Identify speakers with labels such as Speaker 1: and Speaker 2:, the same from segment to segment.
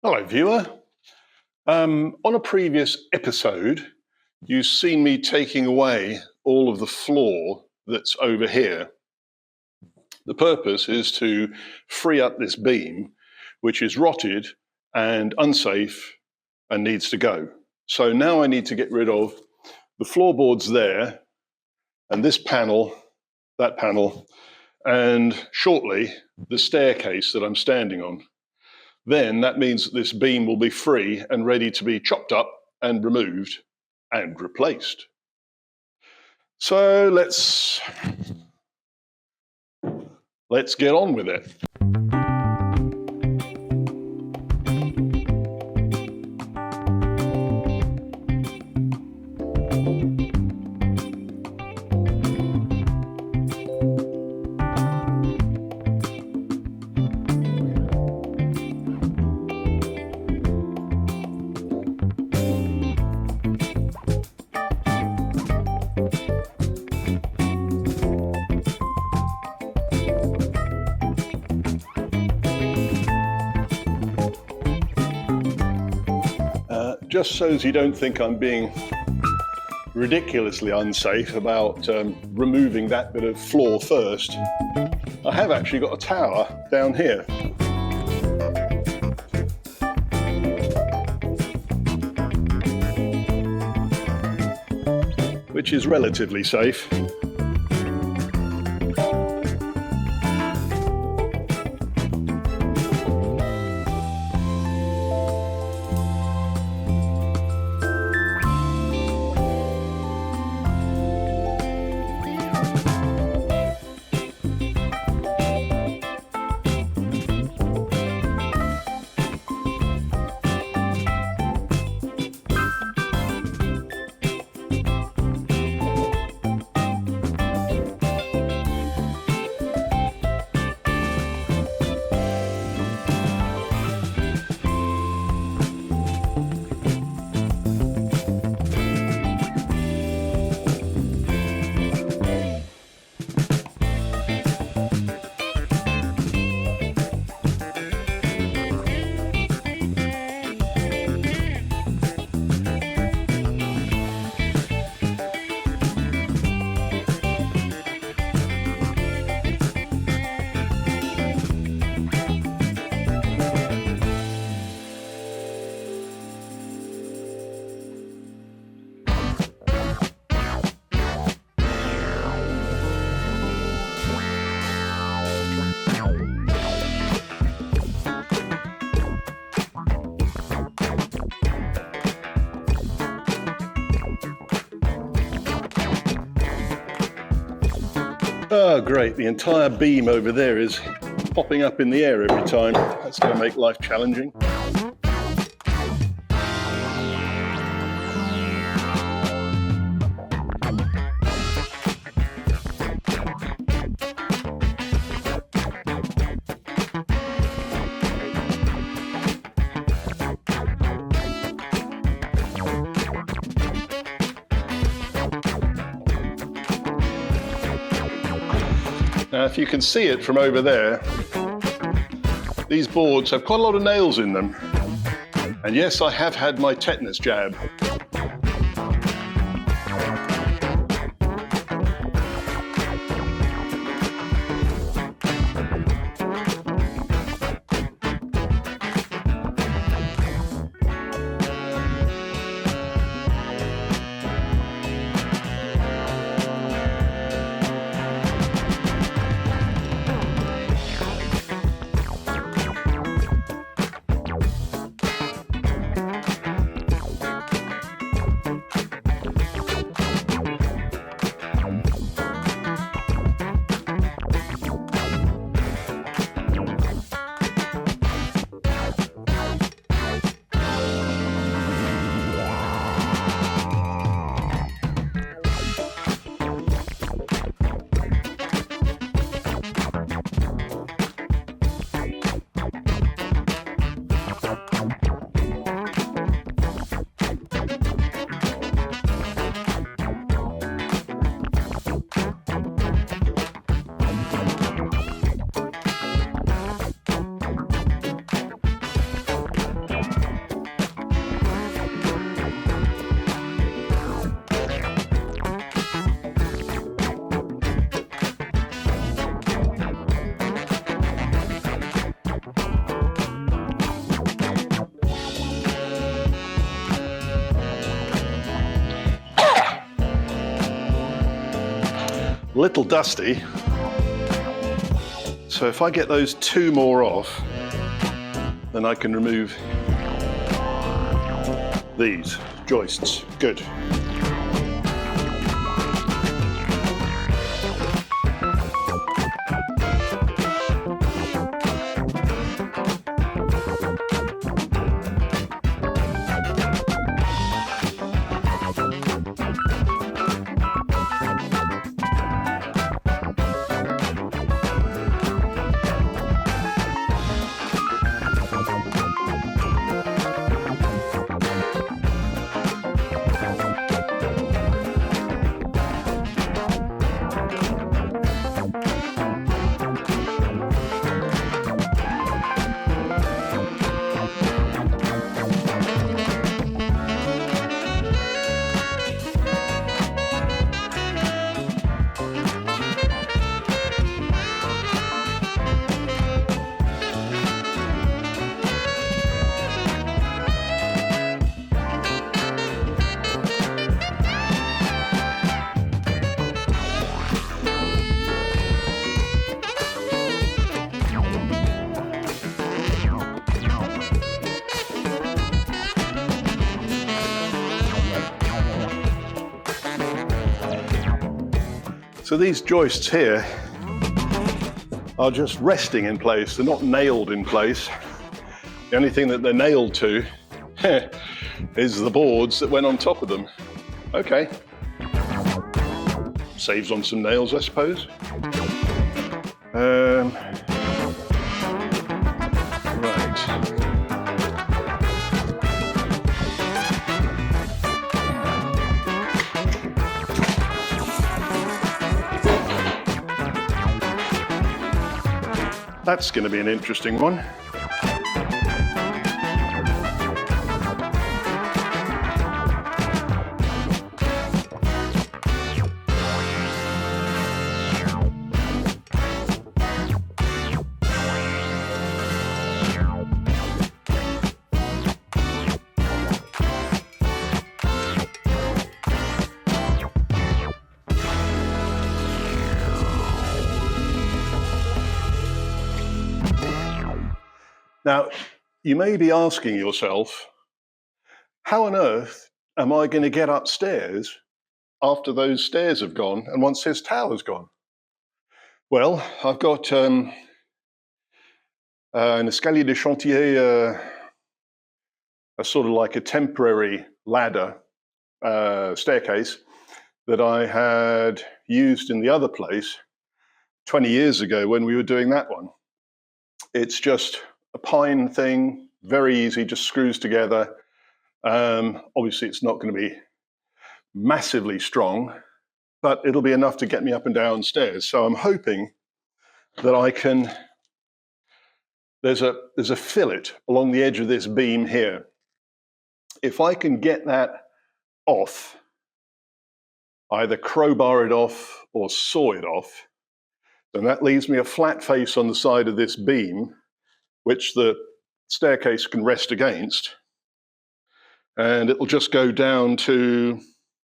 Speaker 1: Hello, viewer. On a previous episode, you've seen me taking away all of the floor that's over here. The purpose is to free up this beam, which is rotted and unsafe and needs to go. So now I need to get rid of the floorboards there, and this panel, that panel, and shortly the staircase that I'm standing on. Then that means that this beam will be free and ready to be chopped up and removed and replaced. So let's get on with it. Just so as you don't think I'm being ridiculously unsafe about removing that bit of floor first, I have actually got a tower down here. Which is relatively safe. Oh, great. The entire beam over there is popping up in the air every time. That's going to make life challenging. Now, if you can see it from over there, these boards have quite a lot of nails in them. And yes, I have had my tetanus jab. little dusty. So if I get those two more off, then I can remove these joists. Good. So these joists here are just resting in place. They're not nailed in place. The only thing that they're nailed to is the boards that went on top of them. Okay. Saves on some nails, I suppose. Right. That's going to be an interesting one. Now, you may be asking yourself, how on earth am I going to get upstairs after those stairs have gone and once this tower's gone? Well, I've got an escalier de chantier, a sort of like a temporary ladder staircase that I had used in the other place 20 years ago when we were doing that one. It's just a pine thing, very easy, just screws together. Obviously, it's not going to be massively strong, but it'll be enough to get me up and down stairs. So I'm hoping that I can, there's a fillet along the edge of this beam here. If I can get that off, either crowbar it off or saw it off, then that leaves me a flat face on the side of this beam, which the staircase can rest against, and it'll just go down to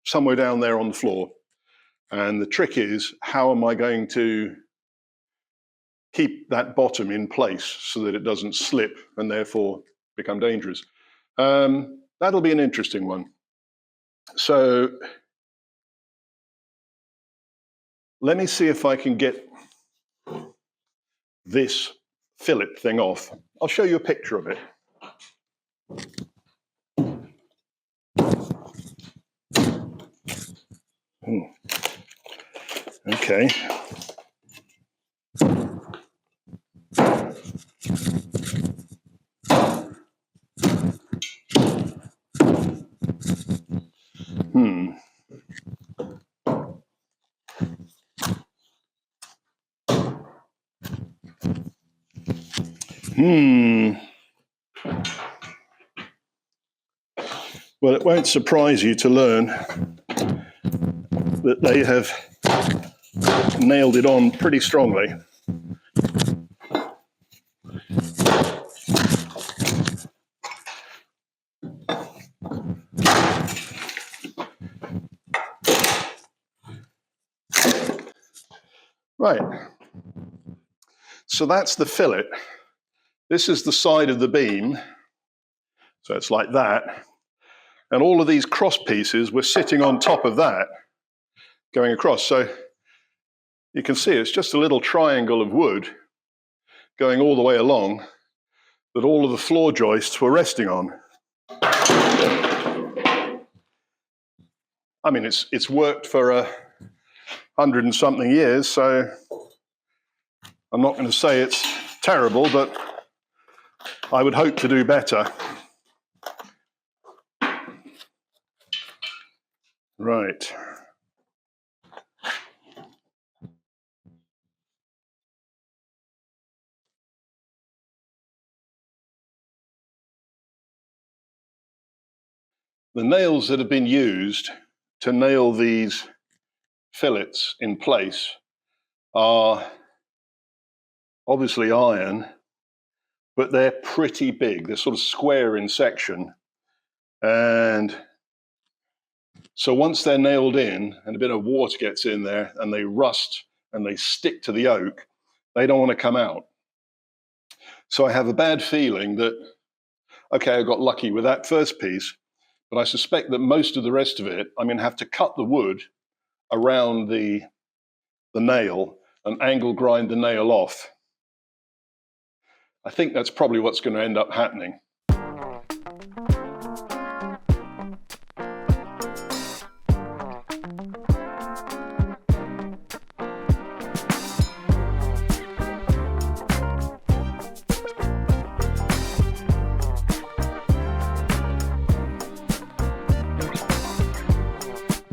Speaker 1: somewhere down there on the floor. And the trick is, how am I going to keep that bottom in place so that it doesn't slip and therefore become dangerous? That'll be an interesting one. So let me see if I can get this fillet thing off. I'll show you a picture of it. Okay. Well, it won't surprise you to learn that they have nailed it on pretty strongly. Right, so that's the fillet. This is the side of the beam, so it's like that. And all of these cross pieces were sitting on top of that, going across. So you can see it's just a little triangle of wood going all the way along that all of the floor joists were resting on. I mean, it's worked for 100 and something years, so I'm not going to say it's terrible, but I would hope to do better. Right. The nails that have been used to nail these fillets in place are obviously iron, but they're pretty big. They're sort of square in section. And so once they're nailed in and a bit of water gets in there and they rust and they stick to the oak, they don't want to come out. So I have a bad feeling that, okay, I got lucky with that first piece, but I suspect that most of the rest of it, I'm going to have to cut the wood around the nail and angle grind the nail off. I think that's probably what's going to end up happening.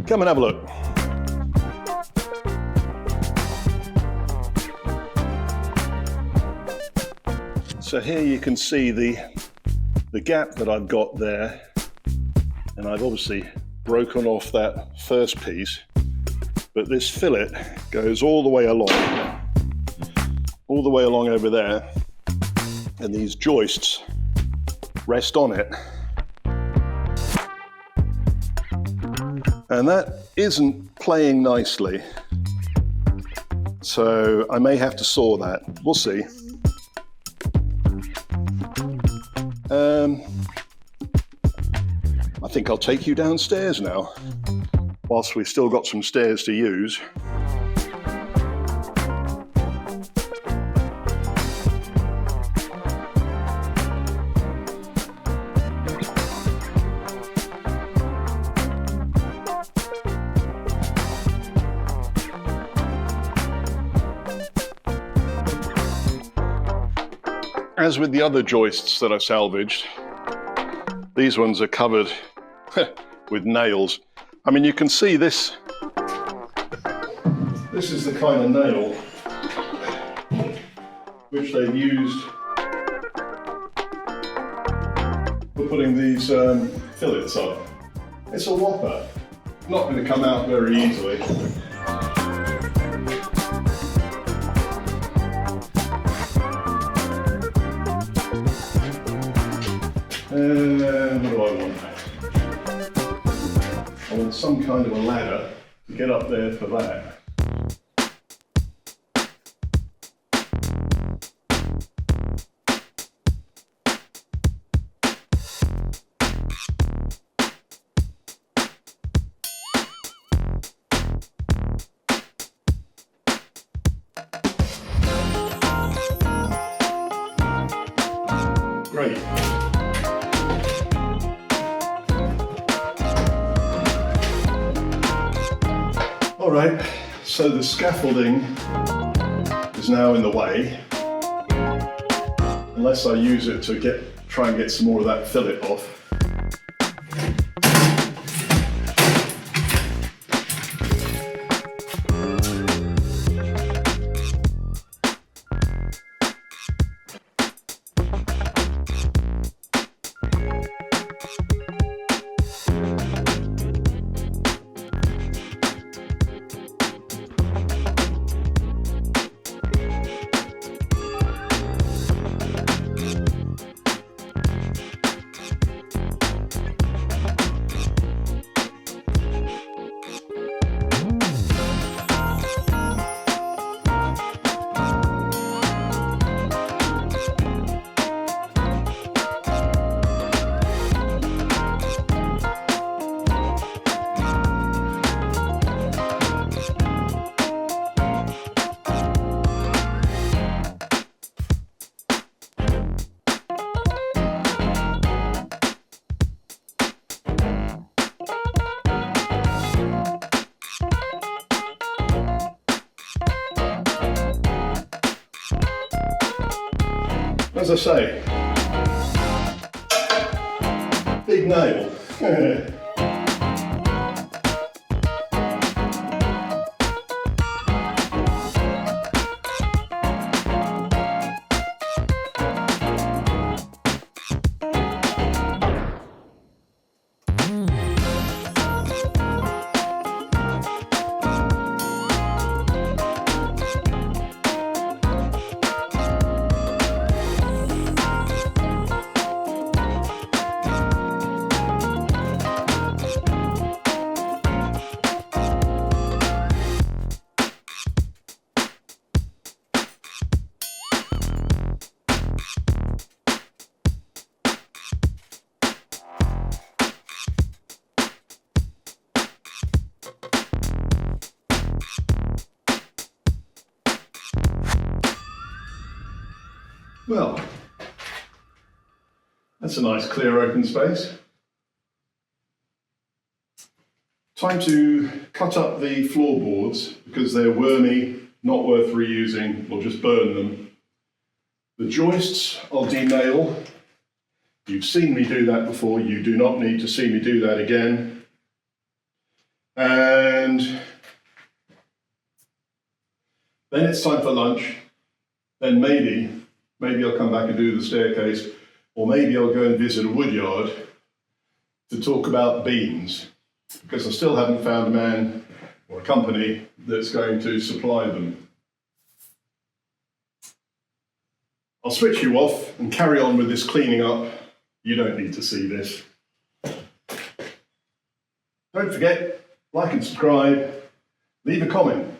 Speaker 1: Come and have a look. So here you can see the gap that I've got there, and I've obviously broken off that first piece, but this fillet goes all the way along over there, and these joists rest on it. And that isn't playing nicely, so I may have to saw that. We'll see. I think I'll take you downstairs now, whilst we've still got some stairs to use. As with the other joists that I salvaged, these ones are covered with nails. I mean, you can see this. This is the kind of nail which they've used for putting these fillets up. It's a whopper. Not going to come out very easily. What do I want? I want some kind of a ladder to get up there for that. Great. All right, so the scaffolding is now in the way, unless I use it to try and get some more of that fillet off. as I say, big nail. Well, that's a nice clear open space. Time to cut up the floorboards because they're wormy, not worth reusing, we'll just burn them. The joists I'll denail. You've seen me do that before, you do not need to see me do that again. And then it's time for lunch. Then maybe I'll come back and do the staircase, or maybe I'll go and visit a woodyard to talk about beams, because I still haven't found a man or a company that's going to supply them. I'll switch you off and carry on with this cleaning up. You don't need to see this. Don't forget, like and subscribe, leave a comment.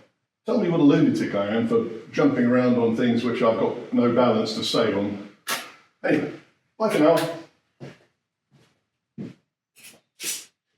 Speaker 1: Tell me what a lunatic I am for jumping around on things which I've got no balance to say on. Anyway, bye for now.